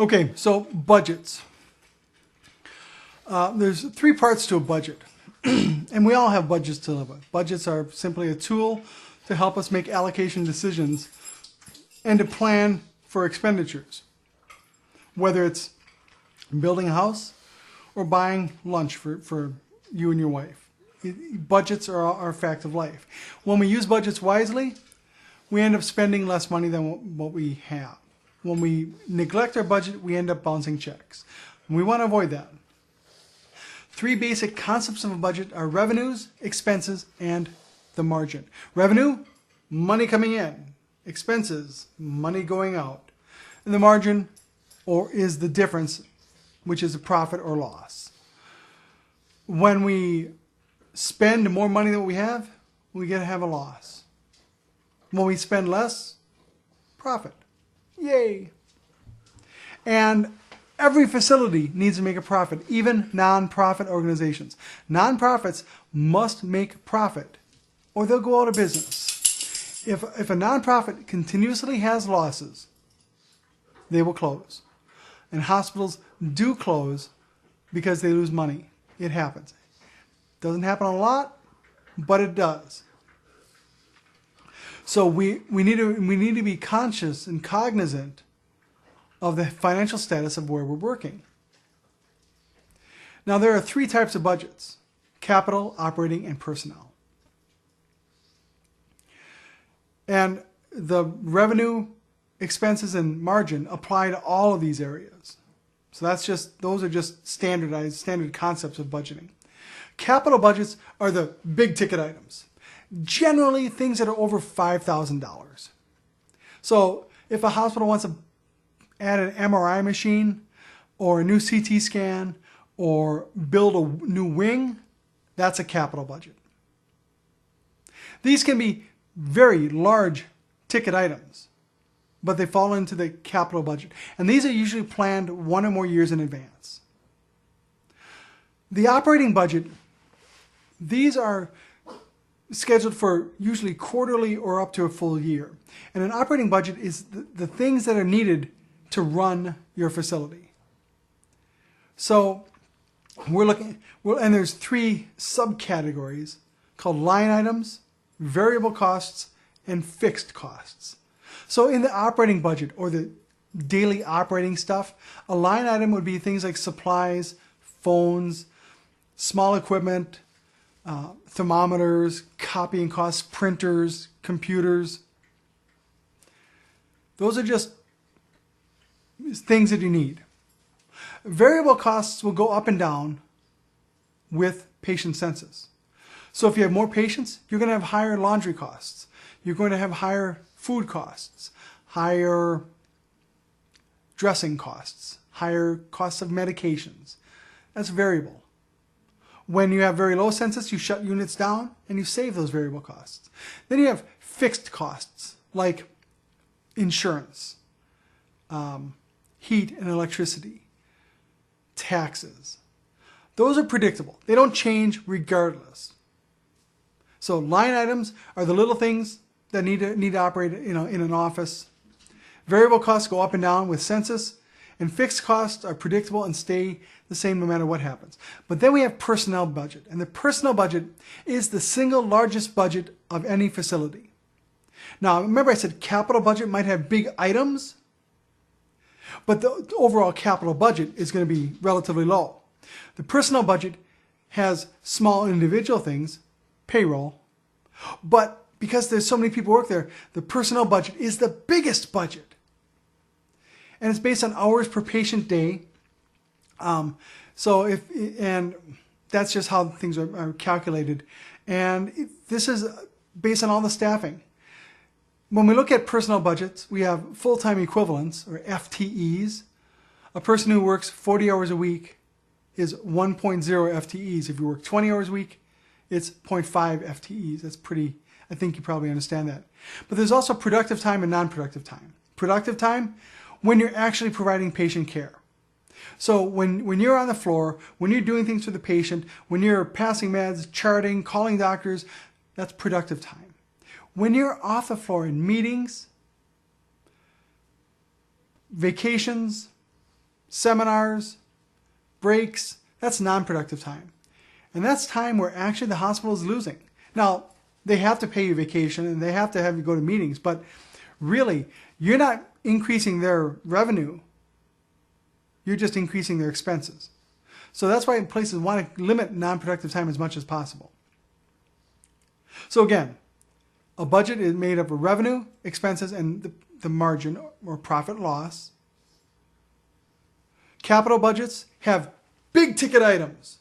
Okay, so budgets. There's three parts to a budget, and we all have budgets to live with. Budgets are simply a tool to help us make allocation decisions and to plan for expenditures, whether it's building a house or buying lunch for you and your wife. Budgets are a fact of life. When we use budgets wisely, we end up spending less money than what we have. When we neglect our budget, we end up bouncing checks. And we want to avoid that. Three basic concepts of a budget are revenues, expenses, and the margin. Revenue, money coming in. Expenses, money going out. And the margin is the difference, which is a profit or loss. When we spend more money than we have, we get to have a loss. When we spend less, profit. Yay! And every facility needs to make a profit, even non-profit organizations. Non-profits must make profit or they'll go out of business. If a non-profit continuously has losses, they will close. And hospitals do close because they lose money. It happens. Doesn't happen a lot, but it does. So we need to be conscious and cognizant of the financial status of where we're working. Now there are three types of budgets: capital, operating, and personnel. And the revenue, expenses, and margin apply to all of these areas. So those are just standard concepts of budgeting. Capital budgets are the big ticket items. Generally things that are over $5,000. So if a hospital wants to add an MRI machine or a new CT scan or build a new wing, that's a capital budget. These can be very large ticket items, but they fall into the capital budget. And these are usually planned 1 or more years in advance. The operating budget, these are scheduled for usually quarterly or up to a full year. And an operating budget is the things that are needed to run your facility. So and there's three subcategories called line items, variable costs, and fixed costs. So in the operating budget or the daily operating stuff, a line item would be things like supplies, phones, small equipment, thermometers, copying costs, printers, computers. Those are just things that you need. Variable costs will go up and down with patient census. So if you have more patients, you're going to have higher laundry costs. You're going to have higher food costs, higher dressing costs, higher costs of medications. That's variable. When you have very low census, you shut units down and you save those variable costs. Then you have fixed costs like insurance, heat and electricity, taxes. Those are predictable. They don't change regardless. So line items are the little things that need to operate, in an office. Variable costs go up and down with census, and fixed costs are predictable and stay the same no matter what happens. But then we have personnel budget, and the personnel budget is the single largest budget of any facility. Now, remember I said capital budget might have big items, but the overall capital budget is going to be relatively low. The personnel budget has small individual things, payroll, but because there's so many people work there, the personnel budget is the biggest budget. And it's based on hours per patient day. And that's just how things are calculated. And this is based on all the staffing. When we look at personnel budgets, we have full-time equivalents, or FTEs. A person who works 40 hours a week is 1.0 FTEs. If you work 20 hours a week, it's 0.5 FTEs. That's pretty, I think you probably understand that. But there's also productive time and non-productive time. Productive time, when you're actually providing patient care. So when you're on the floor, when you're doing things for the patient, when you're passing meds, charting, calling doctors, that's productive time. When you're off the floor in meetings, vacations, seminars, breaks, that's non-productive time. And that's time where actually the hospital is losing. Now, they have to pay you vacation and they have to have you go to meetings, but really, you're not increasing their revenue. You're just increasing their expenses. So that's why places want to limit non-productive time as much as possible. So again, a budget is made up of revenue, expenses, and the margin or profit loss. Capital budgets have big ticket items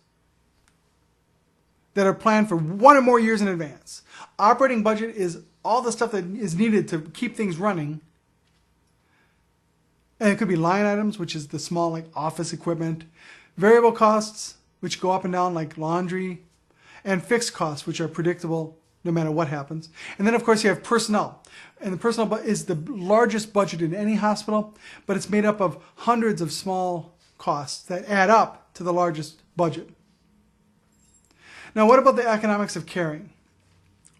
that are planned for 1 or more years in advance. Operating budget is all the stuff that is needed to keep things running. And it could be line items, which is the small like office equipment, variable costs, which go up and down like laundry, and fixed costs, which are predictable no matter what happens. And then of course you have personnel. And the personnel is the largest budget in any hospital, but it's made up of hundreds of small costs that add up to the largest budget. Now, what about the economics of caring?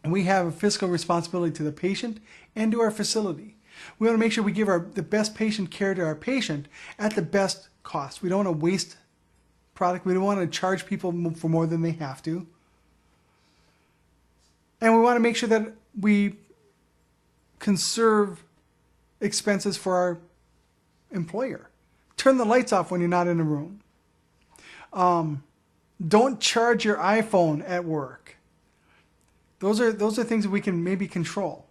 We have a fiscal responsibility to the patient and to our facility. We want to make sure we give the best patient care to our patient at the best cost. We don't want to waste product. We don't want to charge people for more than they have to. And we want to make sure that we conserve expenses for our employer. Turn the lights off when you're not in a room. Don't charge your iPhone at work. Those are things that we can maybe control.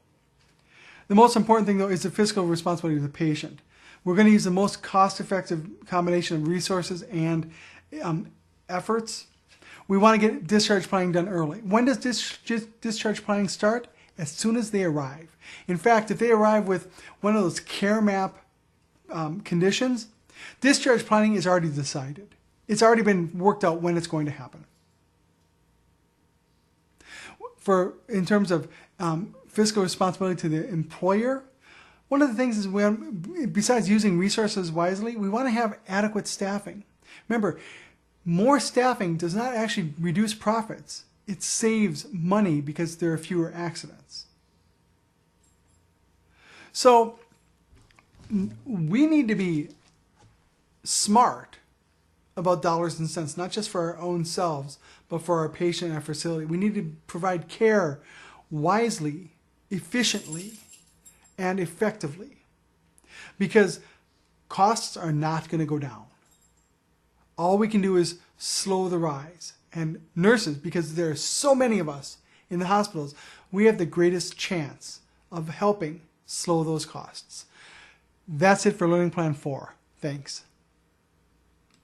The most important thing, though, is the fiscal responsibility of the patient. We're going to use the most cost-effective combination of resources and efforts. We want to get discharge planning done early. When does discharge planning start? As soon as they arrive. In fact, if they arrive with one of those care map conditions, discharge planning is already decided. It's already been worked out when it's going to happen. In terms of fiscal responsibility to the employer, one of the things is besides using resources wisely, we want to have adequate staffing. Remember, more staffing does not actually reduce profits. It saves money because there are fewer accidents. So we need to be smart about dollars and cents, not just for our own selves, but for our patient and our facility. We need to provide care wisely, efficiently, and effectively, because costs are not going to go down. All we can do is slow the rise. And nurses, because there are so many of us in the hospitals, we have the greatest chance of helping slow those costs. That's it for Learning Plan 4. Thanks.